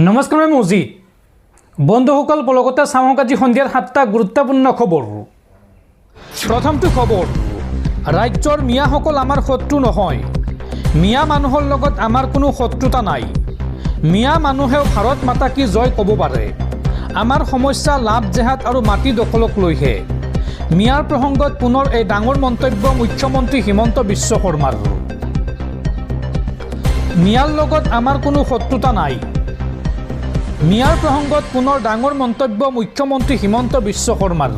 নমস্কাৰ মই মজিদ বন্ধুসকল পলকতে চাওক আজি সন্ধিয়াৰ 7টা গুৰুত্বপূৰ্ণ খবৰ। প্ৰথমটো খবৰ, ৰাজ্যৰ মিয়াসকল আমাৰ শত্ৰু নহয়। মিয়া মানুহৰ লগত আমাৰ কোনো শত্ৰুতা নাই। মিয়া মানুহেও ভাৰত মাতা কি জয় ক'ব পাৰে। আমাৰ সমস্যা লাভ জেহাদ আৰু মাটি দখলক লৈহে। মিয়াৰ প্ৰসংগত পুনৰ এই ডাঙৰ মন্তব্য মুখ্যমন্ত্ৰী হিমন্ত বিশ্ব শৰ্মাৰ। মিয়াৰ লগত আমাৰ কোনো শত্ৰুতা নাই। মিয়াৰ প্ৰসংগত পুনৰ ডাঙৰ মন্তব্য মুখ্যমন্ত্ৰী হিমন্ত বিশ্ব শৰ্মাৰ।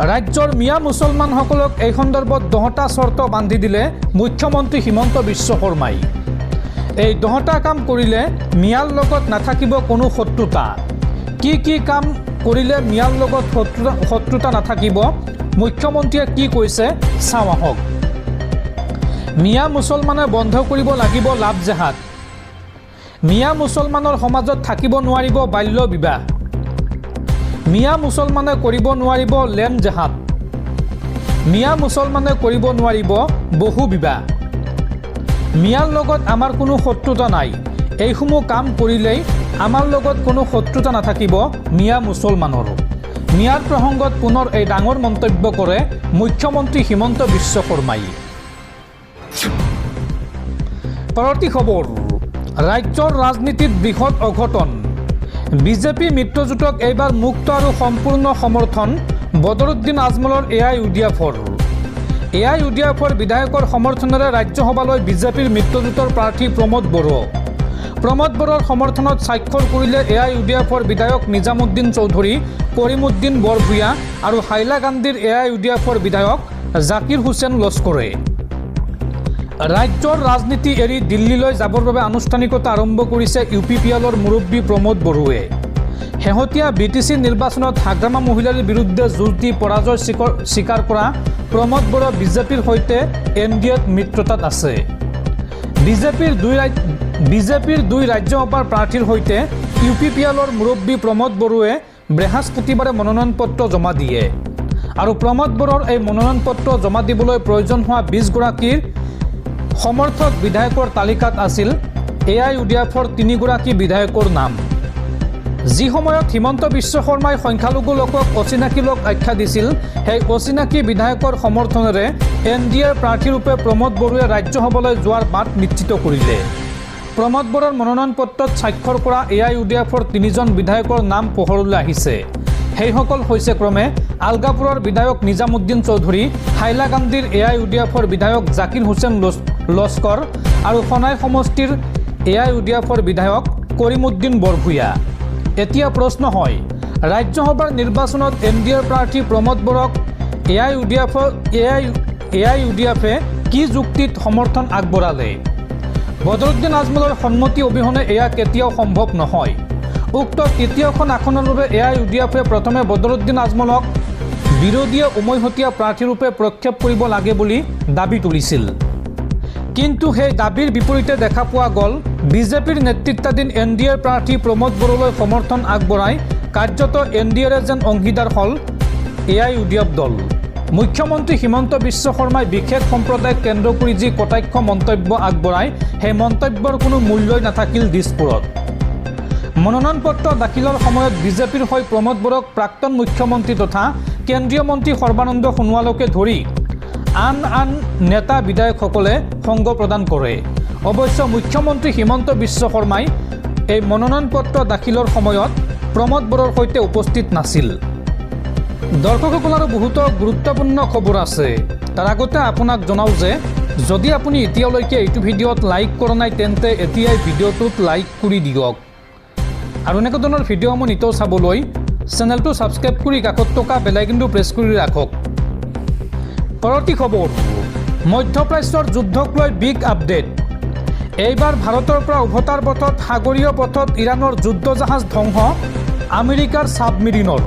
ৰাজ্যৰ মিয়া মুছলমানসকলক এই সন্দৰ্ভত 10টা চৰ্ত বান্ধি দিলে মুখ্যমন্ত্ৰী হিমন্ত বিশ্ব শৰ্মাই। এই 10টা কাম কৰিলে মিয়াৰ লগত নাথাকিব কোনো শত্ৰুতা। কি কাম কৰিলে মিয়াৰ লগত শত্ৰুতা নাথাকিব, মুখ্যমন্ত্ৰীয়ে কি কৈছে চাওঁ আহক। মিয়া মুছলমানে বন্ধ কৰিব লাগিব লাভ জেহাদ। মিয়া মুছলমানৰ সমাজত থাকিব নোৱাৰিব বাল্য বিবাহ। মিয়া মুছলমানে কৰিব নোৱাৰিব লেণ্ড জেহাদ। মিয়া মুছলমানে কৰিব নোৱাৰিব বহু বিবাহ। মিয়াৰ লগত আমাৰ কোনো শত্ৰুতা নাই। এইসমূহ কাম কৰিলেই আমাৰ লগত কোনো শত্ৰুতা নাথাকিব মিয়া মুছলমানৰ। মিয়াৰ প্ৰসংগত পুনৰ এই ডাঙৰ মন্তব্য কৰে মুখ্যমন্ত্ৰী হিমন্ত বিশ্ব শৰ্মাই। পৰৱৰ্তী খবৰ, ৰাজ্যৰ ৰাজনীতিত বৃহৎ অঘটন। বিজেপি মিত্ৰজোঁটক এইবাৰ মুক্ত আৰু সম্পূৰ্ণ সমৰ্থন বদৰুদ্দিন আজমলৰ AIUDFৰ। AIUDFৰ বিধায়কৰ সমৰ্থনেৰে ৰাজ্যসভালৈ বিজেপিৰ মিত্ৰজোঁটৰ প্ৰাৰ্থী প্ৰমোদ বড়ো। প্ৰমোদ বড়োৰ সমৰ্থনত স্বাক্ষৰ কৰিলে AIUDFৰ বিধায়ক নিজামুদ্দিন চৌধুৰী, কৰিমুদ্দিন বৰভূঞা আৰু হাইলাকান্দিৰ AIUDFৰ বিধায়ক জাকিৰ হুছেইন লস্কৰে। ৰাজ্যৰ ৰাজনীতি এৰি দিল্লীলৈ যাবৰ বাবে আনুষ্ঠানিকতা আৰম্ভ কৰিছে UPPLৰ মুৰব্বী প্ৰমোদ বড়োৱে। শেহতীয়া BTC নিৰ্বাচনত হাগ্ৰামা মহিলাৰ বিৰুদ্ধে যুঁজ দি পৰাজয় স্বীকাৰ কৰা প্ৰমোদ বড়ো বিজেপিৰ সৈতে NDAত মিত্ৰতাত আছে। বিজেপিৰ দুই ৰাজ্যসভাৰ প্ৰাৰ্থীৰ সৈতে UPPLৰ মুৰব্বী প্ৰমোদ বড়োৱে বৃহস্পতিবাৰে মনোনয়ন পত্ৰ জমা দিয়ে আৰু প্ৰমোদ বড়োৰ এই মনোনয়ন পত্ৰ জমা দিবলৈ প্ৰয়োজন হোৱা 20 গৰাকীৰ সমৰ্থক বিধায়কৰ তালিকাত আছিল AIUDFৰ 3 গৰাকী বিধায়কৰ নাম। যি সময়ত হিমন্ত বিশ্ব শৰ্মাই সংখ্যালঘু লোকক অচিনাকি লোক আখ্যা দিছিল, সেই অচিনাকি বিধায়কৰ সমৰ্থনেৰে NDAৰ প্ৰাৰ্থীৰূপে প্ৰমোদ বড়োৱে ৰাজ্যসভালৈ যোৱাৰ বাট নিশ্চিত কৰিলে। প্ৰমোদ বড়োৰ মনোনয়ন পত্ৰত স্বাক্ষৰ কৰা AIUDFৰ 3জন বিধায়কৰ নাম পোহৰলৈ আহিছে। সেইসকল হৈছে ক্ৰমে আলগাপুৰৰ বিধায়ক নিজামুদ্দিন চৌধুৰী, হাইলাকান্দিৰ AIUDFৰ বিধায়ক জাকিৰ হুছেইন লস্কৰ আৰু সোণাই সমষ্টিৰ AIUDFৰ বিধায়ক কৰিমুদ্দিন বৰভূঞা। এতিয়া প্ৰশ্ন হয়, ৰাজ্যসভাৰ নিৰ্বাচনত NDAৰ প্ৰাৰ্থী প্ৰমোদ বড়োক AIUDFে কি যুক্তিত সমৰ্থন আগবঢ়ালে? বদৰুদ্দিন আজমলৰ সন্মতি অবিহনে এয়া কেতিয়াও সম্ভৱ নহয়। উক্ত তৃতীয়খন আসনৰ বাবে AIUDFে প্ৰথমে বদৰুদ্দিন আজমলক বিৰোধীয়ে উমৈহতীয়া প্ৰাৰ্থীৰূপে প্ৰক্ষেপ কৰিব লাগে বুলি দাবী তুলিছিল। কিন্তু সেই দাবীৰ বিপৰীতে দেখা পোৱা গ'ল বিজেপিৰ নেতৃত্বাধীন NDAৰ প্ৰাৰ্থী প্ৰমোদ বড়োলৈ সমৰ্থন আগবঢ়াই কাৰ্যত NDAৰ যেন অংশীদাৰ হ'ল AIUDF দল। মুখ্যমন্ত্ৰী হিমন্ত বিশ্ব শৰ্মাই বিশেষ সম্প্ৰদায়ক কেন্দ্ৰ কৰি যি কটাক্ষ মন্তব্য আগবঢ়ায়, সেই মন্তব্যৰ কোনো মূল্যই নাথাকিল দিছপুৰত। মনোনয়ন পত্ৰ দাখিলৰ সময়ত বিজেপিৰ হৈ প্ৰমোদ বড়োক প্ৰাক্তন মুখ্যমন্ত্ৰী তথা কেন্দ্ৰীয় মন্ত্ৰী সৰ্বানন্দ সোণোৱালকে ধৰি আন নেতা বিধায়কসকলে সংগ প্ৰদান কৰে। অৱশ্যে মুখ্যমন্ত্ৰী হিমন্ত বিশ্ব শৰ্মাই এই মনোনয়ন পত্ৰ দাখিলৰ সময়ত প্ৰমোদ বড়োৰ সৈতে উপস্থিত নাছিল। দৰ্শকসকল, আৰু বহুতো গুৰুত্বপূৰ্ণ খবৰ আছে। তাৰ আগতে আপোনাক জনাওঁ যে যদি আপুনি এতিয়ালৈকে এইটো ভিডিঅ'ত লাইক কৰা নাই, তেন্তে এতিয়াই ভিডিঅ'টোত লাইক কৰি দিয়ক আৰু এনেকুৱা ধৰণৰ ভিডিঅ'সমূহ নিতৌ চাবলৈ চেনেলটো ছাবস্ক্ৰাইব কৰি কাষত থকা বেল আইকনটো প্ৰেছ কৰি ৰাখক। পৰৱৰ্তী খবৰ, মধ্যপ্ৰাচ্যৰ যুদ্ধক লৈ বিগ আপডেট। এইবাৰ ভাৰতৰ পৰা উভতাৰ পথত সাগৰীয় পথত ইৰাণৰ যুদ্ধ জাহাজ ধ্বংস আমেৰিকাৰ ছাবমেৰিনৰ।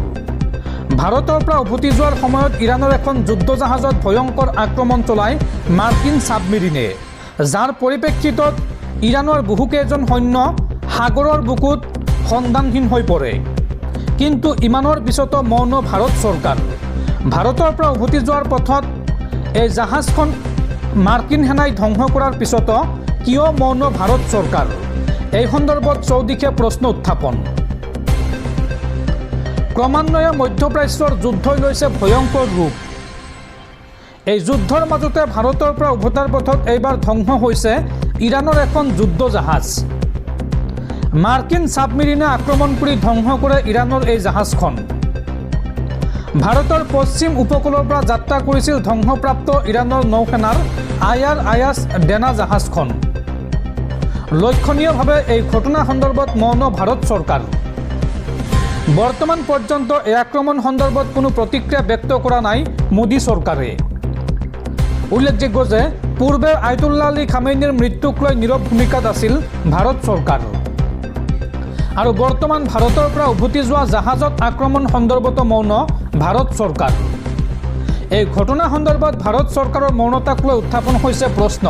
ভাৰতৰ পৰা উভতি যোৱাৰ সময়ত ইৰাণৰ এখন যুদ্ধ জাহাজত ভয়ংকৰ আক্ৰমণ চলায় মাৰ্কিন ছাবমেৰিনে, যাৰ পৰিপ্ৰেক্ষিতত ইৰাণৰ বহুকেইজন সৈন্য সাগৰৰ বুকুত সন্ধানহীন হৈ পৰে। কিন্তু ইমানৰ পিছতো মৌন ভাৰত চৰকাৰ। ভাৰতৰ পৰা উভতি যোৱাৰ পথত এই জাহাজখন মাৰ্কিন সেনাই ধ্বংস কৰাৰ পিছতো কিয় মৌন ভাৰত চৰকাৰ? এই সন্দৰ্ভত চৌদিশে প্ৰশ্ন উত্থাপন। ক্ৰমান্বয়ে মধ্যপ্ৰাচ্যৰ যুদ্ধই লৈছে ভয়ংকৰ ৰূপ। এই যুদ্ধৰ মাজতে ভাৰতৰ পৰা উভতাৰ পথত এইবাৰ ধ্বংস হৈছে ইৰাণৰ এখন যুদ্ধ জাহাজ। মাৰ্কিন ছাবমেৰিনে আক্ৰমণ কৰি ধ্বংস কৰে ইৰাণৰ এই জাহাজখন। ভাৰতৰ পশ্চিম উপকূলৰ পৰা যাত্ৰা কৰিছিল ধ্বংসপ্ৰাপ্ত ইৰাণৰ নৌসেনাৰ IRIS ডেনা জাহাজখন। লক্ষণীয়ভাৱে এই ঘটনা সন্দৰ্ভত মৌন ভাৰত চৰকাৰ। বৰ্তমান পৰ্যন্ত এই আক্ৰমণ সন্দৰ্ভত কোনো প্ৰতিক্ৰিয়া ব্যক্ত কৰা নাই মোদী চৰকাৰে। উল্লেখযোগ্য যে পূৰ্বে আয়াতুল্লাহ আলী খামেইনিৰ মৃত্যুক লৈ নীৰৱ ভূমিকাত আছিল ভাৰত চৰকাৰ। আৰু বৰ্তমান ভাৰতৰ পৰা উভতি যোৱা জাহাজত আক্ৰমণ সন্দৰ্ভতো মৌন ভাৰত চৰকাৰ। এই ঘটনা সন্দৰ্ভত ভাৰত চৰকাৰৰ মৌনতাক লৈ উত্থাপন হৈছে প্ৰশ্ন।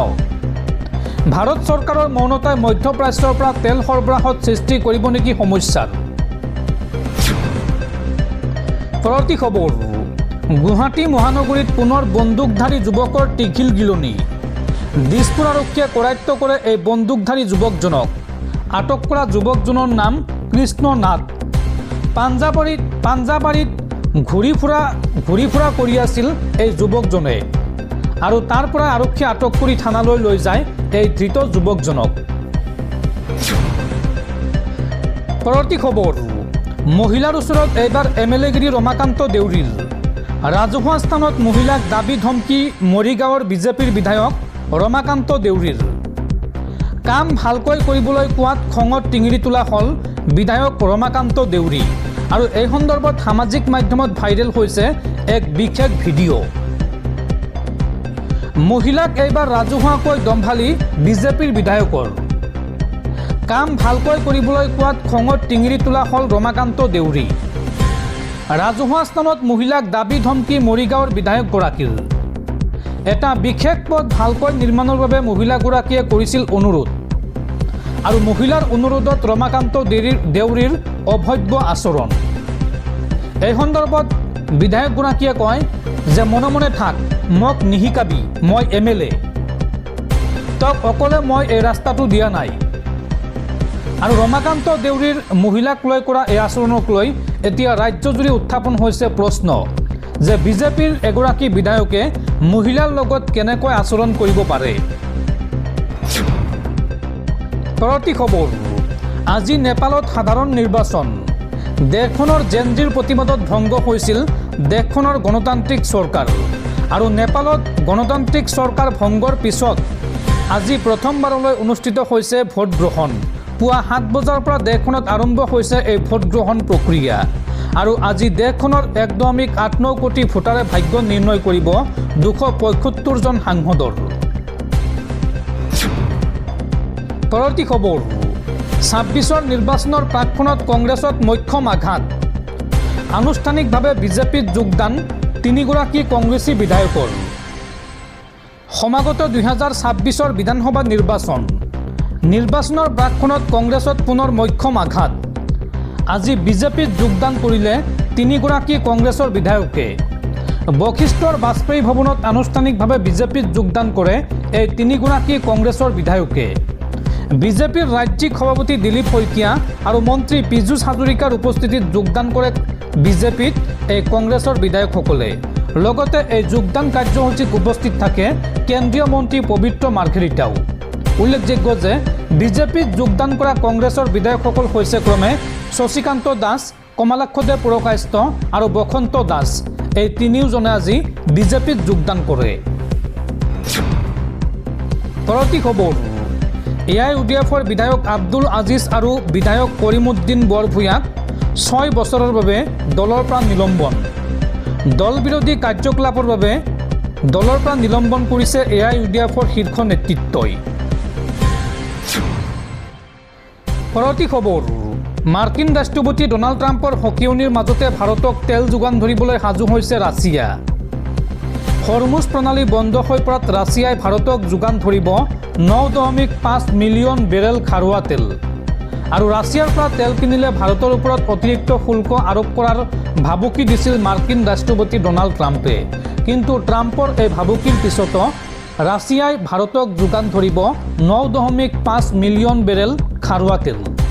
ভাৰত চৰকাৰৰ মৌনতাই মধ্যপ্ৰাচ্যৰ পৰা তেল সৰবৰাহত সৃষ্টি কৰিব নেকি সমস্যাৰ? পৰৱৰ্তী খবৰ, গুৱাহাটী মহানগৰীত পুনৰ বন্দুকধাৰী যুৱকৰ টিঘিল গিলনি। দিছপুৰ আৰক্ষীয়ে কৰায়ত্ব কৰে এই বন্দুকধাৰী যুৱকজনক। আটক কৰা যুৱকজনৰ নাম কৃষ্ণ নাথ। পাঞ্জাবাৰীত ঘূৰি ফুৰা কৰি আছিল এই যুৱকজনে আৰু তাৰ পৰা আৰক্ষীয়ে আটক কৰি থানালৈ লৈ যায় এই ধৃত যুৱকজনক। পৰৱৰ্তী খবৰ, মহিলাৰ ওচৰত এইবাৰ MLA-গিৰি ৰমাকান্ত দেউৰীৰ। ৰাজহুৱা স্থানত মহিলাক দাবী ধমকি মৰিগাঁৱৰ বিজেপিৰ বিধায়ক ৰমাকান্ত দেউৰীৰ। কাম ভালকৈ কৰিবলৈ কোৱাত খঙত টিঙিৰি তোলা হ'ল বিধায়ক ৰমাকান্ত দেউৰী। আৰু এই সন্দৰ্ভত সামাজিক মাধ্যমত ভাইৰেল হৈছে এক বিশেষ ভিডিঅ'। মহিলাক এইবাৰ ৰাজহুৱাকৈ দম্ভালি বিজেপিৰ বিধায়কৰ। কাম ভালকৈ কৰিবলৈ কোৱাত খঙত টিঙিৰি তোলা হ'ল ৰমাকান্ত দেউৰী। ৰাজহুৱা স্থানত মহিলাক দাবী ধমকি মৰিগাঁৱৰ বিধায়কগৰাকীৰ। এটা বিশেষ পথ ভালকৈ নিৰ্মাণৰ বাবে মহিলাগৰাকীয়ে কৰিছিল অনুৰোধ। আৰু মহিলাৰ অনুৰোধত ৰমাকান্ত দেউৰীৰ অভব্য আচৰণ। এই সন্দৰ্ভত বিধায়কগৰাকীয়ে কয় যে মনে মনে থাক, মোক নিশিকাবি, মই MLA, তক অকলে মই এই ৰাস্তাটো দিয়া নাই। আৰু ৰমাকান্ত দেউৰীৰ মহিলাক লৈ কৰা এই আচৰণক লৈ এতিয়া ৰাজ্যজুৰি উত্থাপন হৈছে প্ৰশ্ন যে বিজেপিৰ এগৰাকী বিধায়কে মহিলাৰ লগত কেনেকৈ আচৰণ কৰিব পাৰে। পৰৱৰ্তী খবৰ, আজি নেপালত সাধাৰণ নিৰ্বাচন। দেশখনৰ জেনজিৰ প্ৰতিবাদত ভংগ হৈছিল দেশখনৰ গণতান্ত্ৰিক চৰকাৰ। আৰু নেপালত গণতান্ত্ৰিক চৰকাৰ ভংগৰ পিছত আজি প্ৰথমবাৰলৈ অনুষ্ঠিত হৈছে ভোটগ্ৰহণ। পুৱা ৭ বজাৰ পৰা দেশখনত আৰম্ভ হৈছে এই ভোটগ্ৰহণ প্ৰক্ৰিয়া। আৰু আজি দেশখনৰ 1.89 কোটি ভোটাৰে ভাগ্য নিৰ্ণয় কৰিব 275 জন সাংসদৰ। পৰৱৰ্তী খবৰ, 26ৰ নিৰ্বাচনৰ প্ৰাকক্ষণত কংগ্ৰেছত মক্ষম আঘাত। আনুষ্ঠানিকভাৱে বিজেপিত যোগদান 3গৰাকী কংগ্ৰেছী বিধায়কৰ। সমাগত 2026ৰ বিধানসভা নিৰ্বাচনৰ প্ৰাকক্ষণত কংগ্ৰেছত পুনৰ মক্ষম আঘাত। আজি বিজেপিত যোগদান কৰিলে 3গৰাকী কংগ্ৰেছৰ বিধায়কে। বশিষ্ঠৰ বাজপেয়ী ভৱনত আনুষ্ঠানিকভাৱে বিজেপিত যোগদান কৰে এই 3গৰাকী কংগ্ৰেছৰ বিধায়কে। বিজেপিৰ ৰাজ্যিক সভাপতি দিলীপ শইকীয়া আৰু মন্ত্ৰী পীযুষ হাজৰিকাৰ উপস্থিতিত যোগদান কৰে বিজেপিত এই কংগ্ৰেছৰ বিধায়কসকলে। লগতে এই যোগদান কাৰ্যসূচীত উপস্থিত থাকে কেন্দ্ৰীয় মন্ত্ৰী পবিত্ৰ মাৰ্ঘেৰিটাও। উল্লেখযোগ্য যে বিজেপিত যোগদান কৰা কংগ্ৰেছৰ বিধায়কসকল হৈছে ক্ৰমে শশীকান্ত দাস, কমলাক্ষদেৱ পুৰকায়স্থ আৰু বসন্ত দাস। এই তিনিওজনে আজি বিজেপিত যোগদান কৰে। পৰৱৰ্তী খবৰ, AIUDFৰ বিধায়ক আব্দুল আজিজ আৰু বিধায়ক কৰিমুদ্দিন বৰভূঞাক 6 বছৰৰ বাবে দলৰ পৰা নিলম্বন। দল বিৰোধী কাৰ্যকলাপৰ বাবে দলৰ পৰা নিলম্বন কৰিছে AIUDFৰ শীৰ্ষ নেতৃত্বই। পৰৱৰ্তী খবৰ, মাৰ্কিন ৰাষ্ট্ৰপতি ডনাল্ড ট্ৰাম্পৰ সকিয়নিৰ মাজতে ভাৰতক তেল যোগান ধৰিবলৈ সাজু হৈছে ৰাছিয়া। হৰমুজ প্ৰণালী বন্ধ হৈ পৰাত ৰাছিয়াই ভাৰতক যোগান ধৰিব 9.5 মিলিয়ন বেৰেল খাৰুৱা তেল। আৰু ৰাছিয়াৰ পৰা তেল কিনিলে ভাৰতৰ ওপৰত অতিৰিক্ত শুল্ক আৰোপ কৰাৰ ভাবুকি দিছিল মাৰ্কিন ৰাষ্ট্ৰপতি ডনাল্ড ট্ৰাম্পে। কিন্তু ট্ৰাম্পৰ এই ভাবুকিৰ পিছতো ৰাছিয়াই ভাৰতক যোগান ধৰিব 9.5 মিলিয়ন বেৰেল খাৰুৱা তেল।